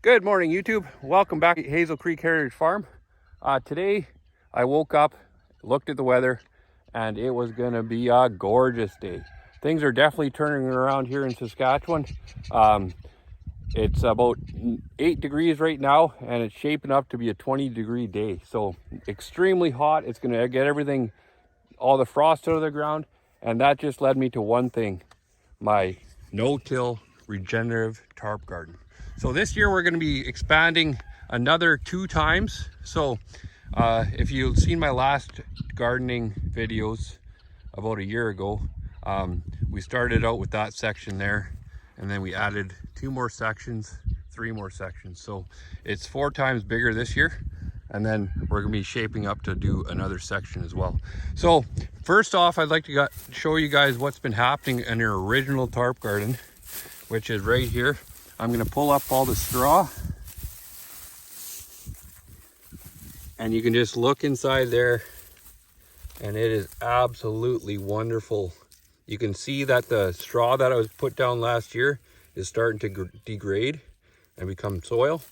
Good morning, YouTube. Welcome back to Hazel Creek Heritage Farm. Today I woke up, looked at the weather, and it was going to be a gorgeous day. Things are definitely turning around here in Saskatchewan. It's about 8 degrees right now, and it's shaping up to be a 20-degree day. So extremely hot. It's going to get everything, all the frost out of the ground, and that just led me to one thing: my no-till regenerative tarp garden. So this year we're going to be expanding another 2 times. So if you've seen my last gardening videos about a year ago, we started out with that section there, and then we added 2 more sections, 3 more sections. So it's 4 times bigger this year, and then we're going to be shaping up to do another section as well. So first off, I'd like to show you guys what's been happening in your original tarp garden, which is right here. I'm going to pull up all the straw, and you can just look inside there, and it is absolutely wonderful. You can see that the straw that I was put down last year is starting to degrade and become soil,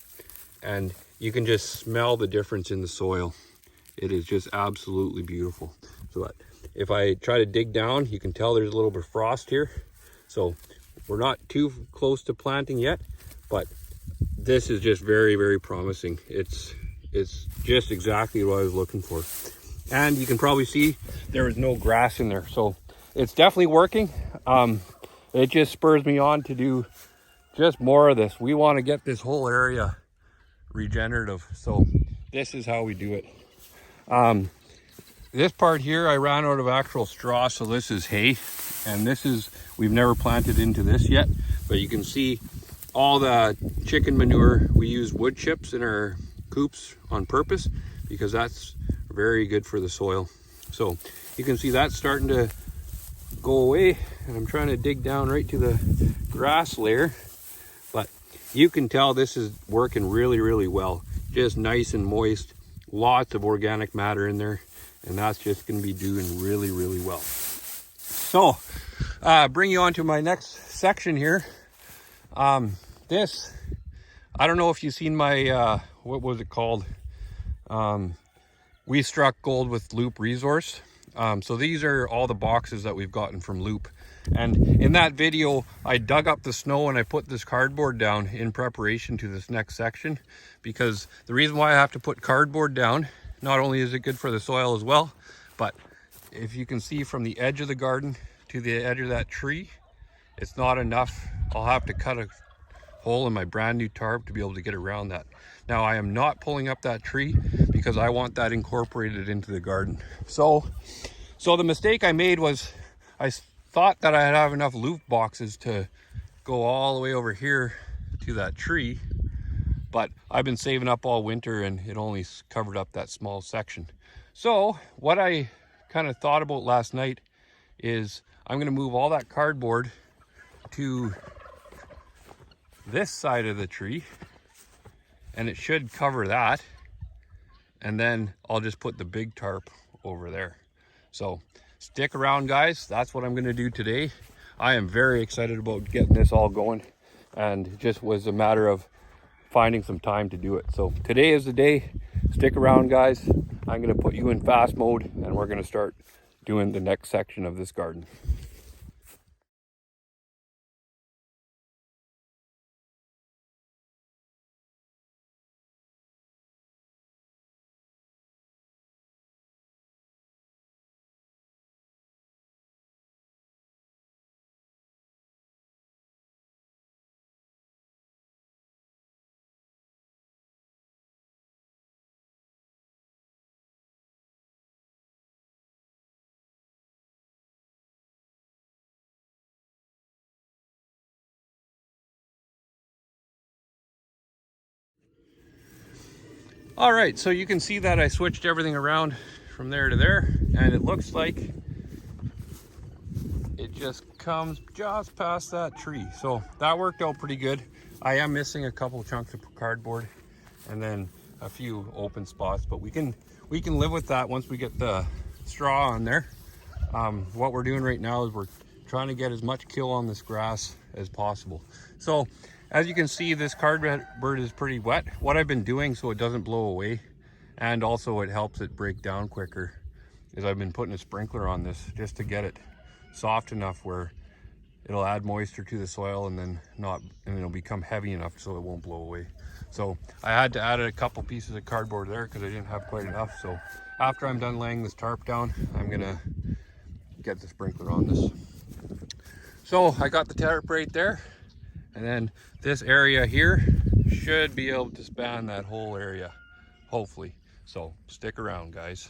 and you can just smell the difference in the soil. It is just absolutely beautiful. So if I try to dig down, you can tell there's a little bit of frost here. So we're not too close to planting yet, but this is just very, very promising. It's just exactly what I was looking for. And you can probably see there is no grass in there. So it's definitely working. It just spurs me on to do just more of this. We want to get this whole area regenerative. So this is how we do it. This part here, I ran out of actual straw, so this is hay. And this is, we've never planted into this yet, but you can see all the chicken manure. We use wood chips in our coops on purpose because that's very good for the soil. So you can see that's starting to go away, and I'm trying to dig down right to the grass layer, but you can tell this is working really, really well. Just nice and moist, lots of organic matter in there, and that's just going to be doing really, really well. So bring you on to my next section here. This, I don't know if you've seen my what was it called, we struck gold with Loop resource. So these are all the boxes that we've gotten from Loop, and in that video I dug up the snow and I put this cardboard down in preparation to this next section, because the reason why I have to put cardboard down, not only is it good for the soil as well, but if you can see from the edge of the garden to the edge of that tree, it's not enough. I'll have to cut a hole in my brand new tarp to be able to get around that. Now I am not pulling up that tree because I want that incorporated into the garden. So the mistake I made was I thought that I'd have enough Loop boxes to go all the way over here to that tree, but I've been saving up all winter and it only covered up that small section. So what I kind of thought about last night is I'm going to move all that cardboard to this side of the tree, and it should cover that, and then I'll just put the big tarp over there. So stick around, guys. That's what I'm going to do today. I am very excited about getting this all going, and it just was a matter of finding some time to do it. So today is the day. Stick around, guys. I'm going to put you in fast mode, and we're going to start doing the next section of this garden. All right, so you can see that I switched everything around from there to there, and it looks like it just comes just past that tree. So that worked out pretty good. I am missing a couple chunks of cardboard and then a few open spots, but we can live with that once we get the straw on there. What we're doing right now is we're trying to get as much kill on this grass as possible. So As you can see, this cardboard is pretty wet. What I've been doing so it doesn't blow away, and also it helps it break down quicker, is I've been putting a sprinkler on this just to get it soft enough where it'll add moisture to the soil and then it'll become heavy enough so it won't blow away. So I had to add a couple pieces of cardboard there because I didn't have quite enough. So after I'm done laying this tarp down, I'm gonna get the sprinkler on this. So I got the tarp right there, and then this area here should be able to span that whole area, hopefully. So stick around, guys.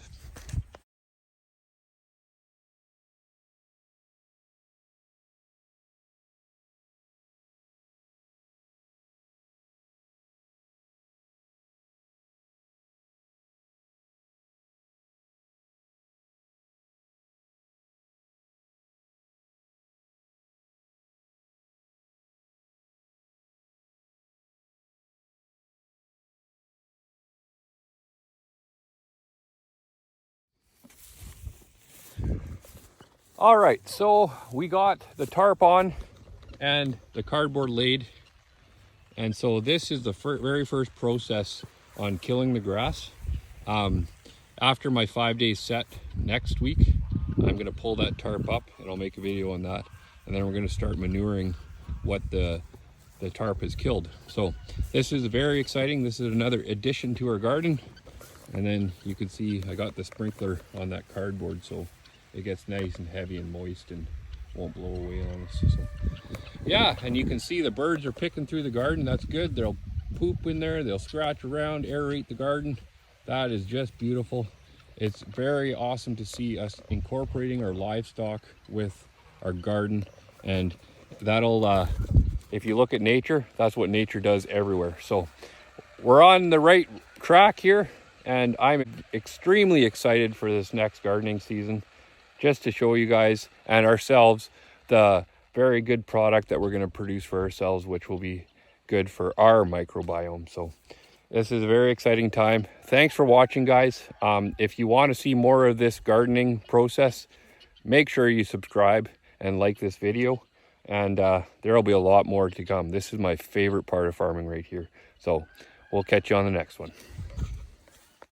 All right, so we got the tarp on and the cardboard laid. And so this is the very first process on killing the grass. After my 5 days set next week, I'm gonna pull that tarp up and I'll make a video on that. And then we're gonna start manuring what the tarp has killed. So this is very exciting. This is another addition to our garden. And then you can see I got the sprinkler on that cardboard, so it gets nice and heavy and moist and won't blow away on us. So yeah, and you can see the birds are picking through the garden. That's good. They'll poop in there, they'll scratch around, aerate the garden. That is just beautiful. It's very awesome to see us incorporating our livestock with our garden. And that'll, if you look at nature, that's what nature does everywhere. So we're on the right track here, and I'm extremely excited for this next gardening season, just to show you guys and ourselves the very good product that we're going to produce for ourselves, which will be good for our microbiome. So this is a very exciting time. Thanks for watching, guys. If you want to see more of this gardening process, make sure you subscribe and like this video, and there will be a lot more to come. This is my favorite part of farming right here. So we'll catch you on the next one.